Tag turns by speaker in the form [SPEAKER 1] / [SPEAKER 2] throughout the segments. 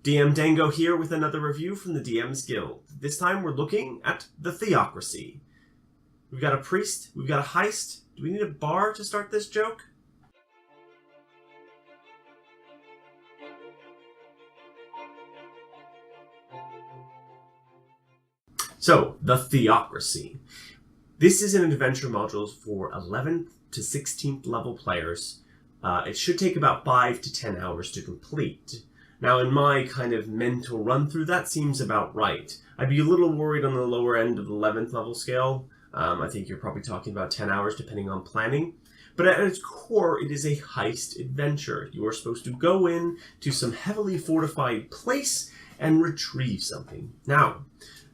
[SPEAKER 1] DM Dango here with another review from the DM's Guild. This time we're looking at the Theocracy. We've got a priest, we've got a heist. Do we need a bar to start this joke? So, the Theocracy. This is an adventure module for 11th to 16th level players. It should take about 5 to 10 hours to complete. Now, in my kind of mental run-through, that seems about right. I'd be a little worried on the lower end of the 11th level scale. I think you're probably talking about 10 hours depending on planning. But at its core, it is a heist adventure. You are supposed to go in to some heavily fortified place and retrieve something. Now,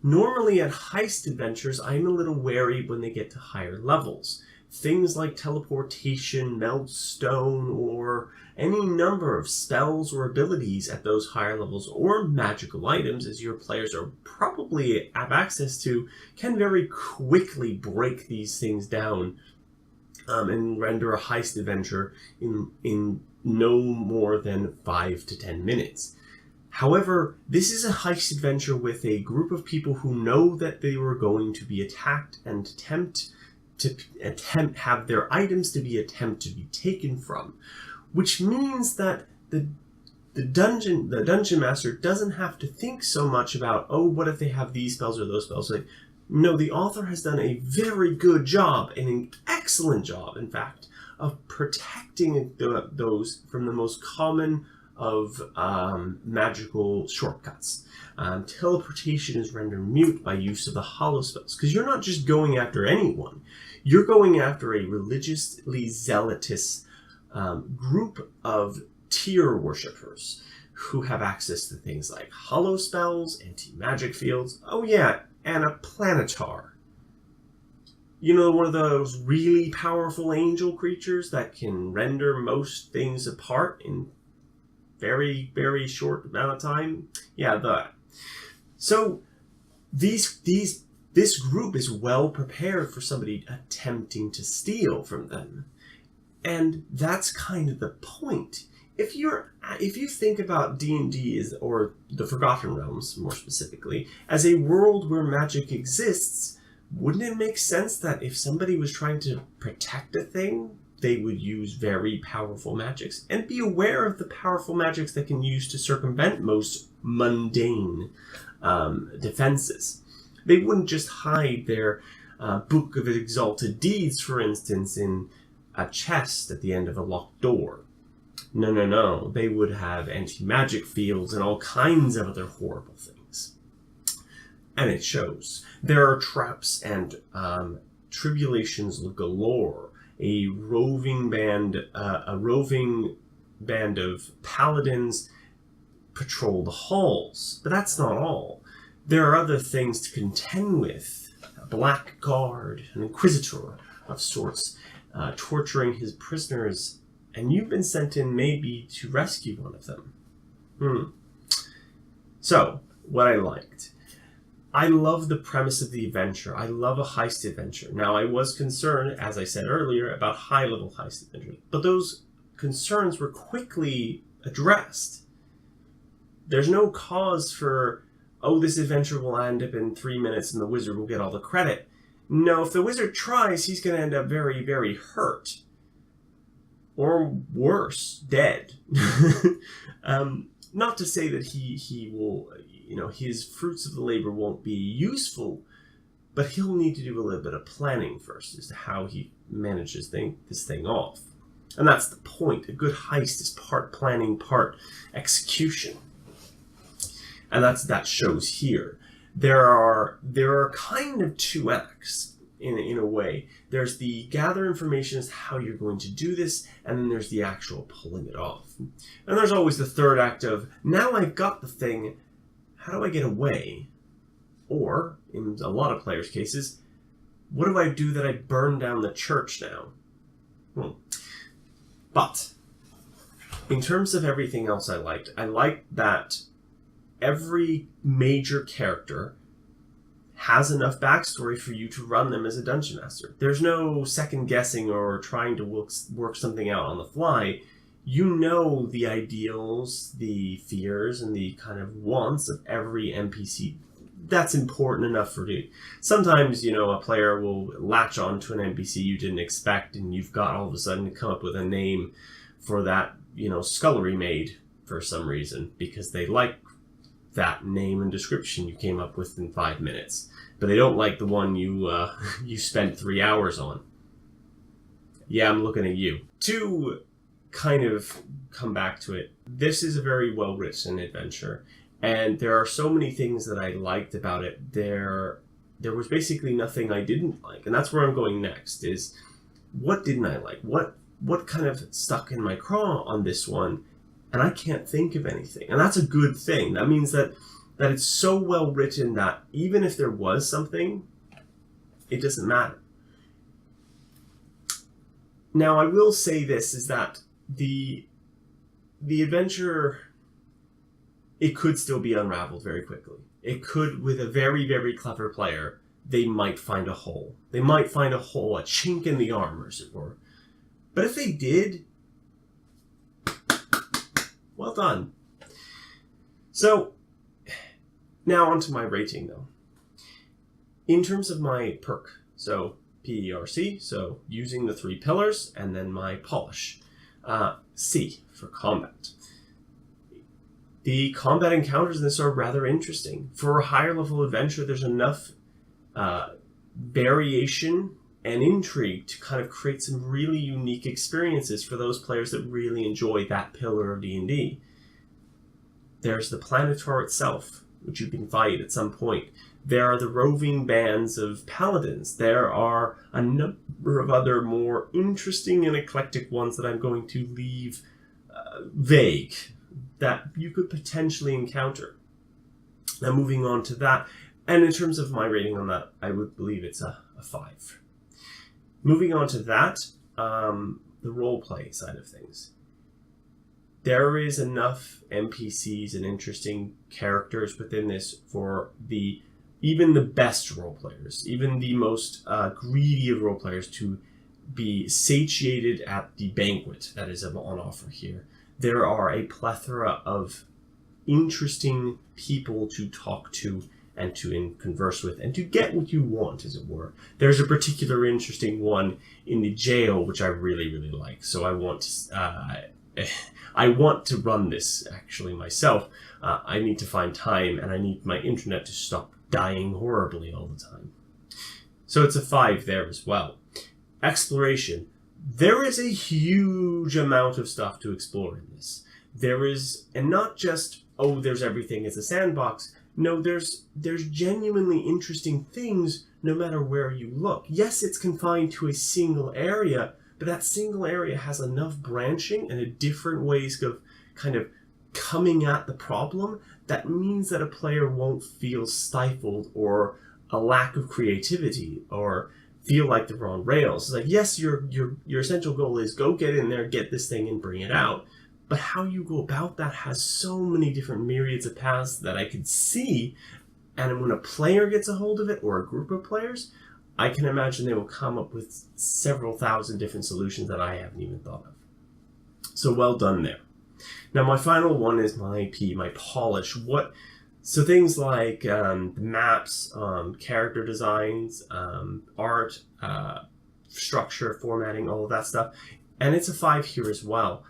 [SPEAKER 1] normally at heist adventures, I'm a little wary when they get to higher levels. Things like teleportation, melt stone, or any number of spells or abilities at those higher levels, or magical items, as your players are probably have access to, can very quickly break these things down and render a heist adventure in no more than 5 to 10 minutes. However, this is a heist adventure with a group of people who know that they were going to be attacked and have their items to be taken from, which means that the dungeon master doesn't have to think so much about, oh, what if they have these spells or those spells. Like, no, the author has done a very good job, an excellent job, in fact, of protecting those from the most common of magical shortcuts. Teleportation is rendered mute by use of the hollow spells, because you're not just going after anyone. You're going after a religiously zealotous group of tier worshippers who have access to things like hollow spells, anti-magic fields, oh yeah, and a planetar. You know, one of those really powerful angel creatures that can render most things apart in very, very short amount of time? Yeah, that. So this group is well prepared for somebody attempting to steal from them. And that's kind of the point. If you think about D&D or the Forgotten Realms more specifically, as a world where magic exists, wouldn't it make sense that if somebody was trying to protect a thing, they would use very powerful magics and be aware of the powerful magics they can use to circumvent most mundane defenses? They wouldn't just hide their Book of Exalted Deeds, for instance, in a chest at the end of a locked door. No. They would have anti-magic fields and all kinds of other horrible things. And it shows. There are traps and tribulations galore. A roving band of paladins patrol the halls. But that's not all. There are other things to contend with. A black guard, an inquisitor of sorts, torturing his prisoners, and you've been sent in maybe to rescue one of them. So, what I liked. I love the premise of the adventure. I love a heist adventure. Now, I was concerned, as I said earlier, about high-level heist adventures, but those concerns were quickly addressed. There's no cause for, oh, this adventure will end up in 3 minutes and the wizard will get all the credit. No, if the wizard tries, he's going to end up very, very hurt. Or worse, dead. Not to say that he will, his fruits of the labor won't be useful, but he'll need to do a little bit of planning first as to how he manages this thing off. And that's the point. A good heist is part planning, part execution. And that shows here. There are kind of two acts in a way. There's the gather information as to how you're going to do this, and then there's the actual pulling it off. And there's always the third act of, now I've got the thing, how do I get away? Or, in a lot of players' cases, what do I do that I burn down the church now? But, in terms of everything else I liked that every major character has enough backstory for you to run them as a dungeon master. There's no second guessing or trying to work something out on the fly. you know the ideals, the fears, and the kind of wants of every NPC. That's important enough for you. Sometimes, a player will latch on to an NPC you didn't expect, and you've got all of a sudden to come up with a name for that, scullery maid for some reason, because they like that name and description you came up with in 5 minutes. But they don't like the one you spent 3 hours on. Yeah, I'm looking at you. To kind of come back to it, this is a very well-written adventure. And there are so many things that I liked about it. There was basically nothing I didn't like. And that's where I'm going next, is what didn't I like? What kind of stuck in my craw on this one? And I can't think of anything. And that's a good thing. That means that it's so well written that even if there was something, it doesn't matter. Now, I will say this, is that the adventure, it could still be unraveled very quickly. It could, with a very, very clever player, they might find a hole. They might find a hole, a chink in the armor, as it were. But if they did, well done. So, now onto my rating, though. In terms of my perk, so PERC, so using the 3 pillars, and then my polish. C for combat. The combat encounters in this are rather interesting. For a higher level adventure, there's enough variation and intrigue to kind of create some really unique experiences for those players that really enjoy that pillar of D&D. There's the Planetour itself, which you can fight at some point. There are the roving bands of paladins. There are a number of other more interesting and eclectic ones that I'm going to leave vague, that you could potentially encounter. Now, moving on to that, and in terms of my rating on that, I would believe it's a 5. Moving on to that, the roleplay side of things. There is enough NPCs and interesting characters within this for even the best role players, even the most greedy of role players, to be satiated at the banquet that is on offer here. There are a plethora of interesting people to talk to and to converse with, and to get what you want, as it were. There's a particular interesting one in the jail, which I really, really like. So I want to run this, actually, myself. I need to find time, and I need my internet to stop dying horribly all the time. So it's a 5 there as well. Exploration. There is a huge amount of stuff to explore in this. There is, and not just, there's everything, it's a sandbox. No, there's genuinely interesting things no matter where you look. Yes, it's confined to a single area, but that single area has enough branching and different ways of kind of coming at the problem that means that a player won't feel stifled or a lack of creativity or feel like they're on rails. It's like, yes, your essential goal is go get in there, get this thing and bring it out. But how you go about that has so many different myriads of paths that I could see. And when a player gets a hold of it, or a group of players, I can imagine they will come up with several thousand different solutions that I haven't even thought of. So well done there. Now my final one is my P, my polish. So things like maps, character designs, art, structure, formatting, all of that stuff. And it's a 5 here as well.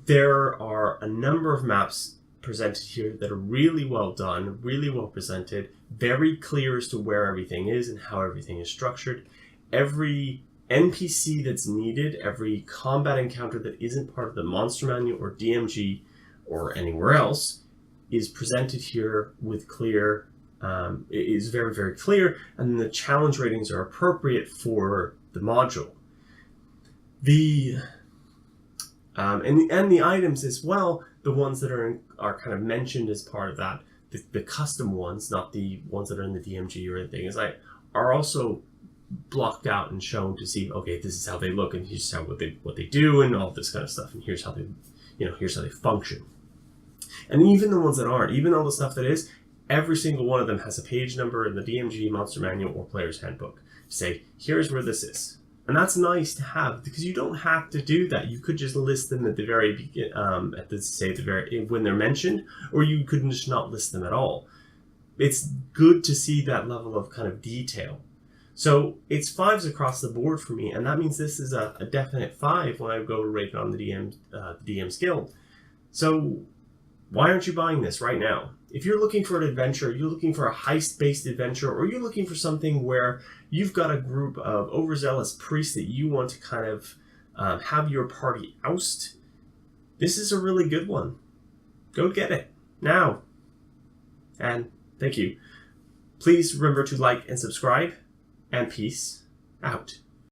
[SPEAKER 1] There are a number of maps presented here that are really well done, really well presented, very clear as to where everything is and how everything is structured. Every NPC that's needed, every combat encounter that isn't part of the monster manual or DMG or anywhere else, is presented here with clear, it is very, very clear, and the challenge ratings are appropriate for the module. And the items as well, the ones that are kind of mentioned as part of that, the custom ones, not the ones that are in the DMG or anything, are also blocked out and shown to see, okay, this is how they look, and here's what they do, and all this kind of stuff, and here's how they function. And even the ones that aren't, even all the stuff that is, every single one of them has a page number in the DMG Monster Manual or Player's Handbook to say, here's where this is. And that's nice to have, because you don't have to do that. You could just list them at the very beginning, when they're mentioned, or you could just not list them at all. It's good to see that level of kind of detail. So it's 5s across the board for me, and that means this is a definite 5 when I go to rate it on the DM's Guild. So why aren't you buying this right now? If you're looking for an adventure, you're looking for a heist-based adventure, or you're looking for something where you've got a group of overzealous priests that you want to kind of have your party oust, this is a really good one. Go get it now. And thank you. Please remember to like and subscribe, and peace out.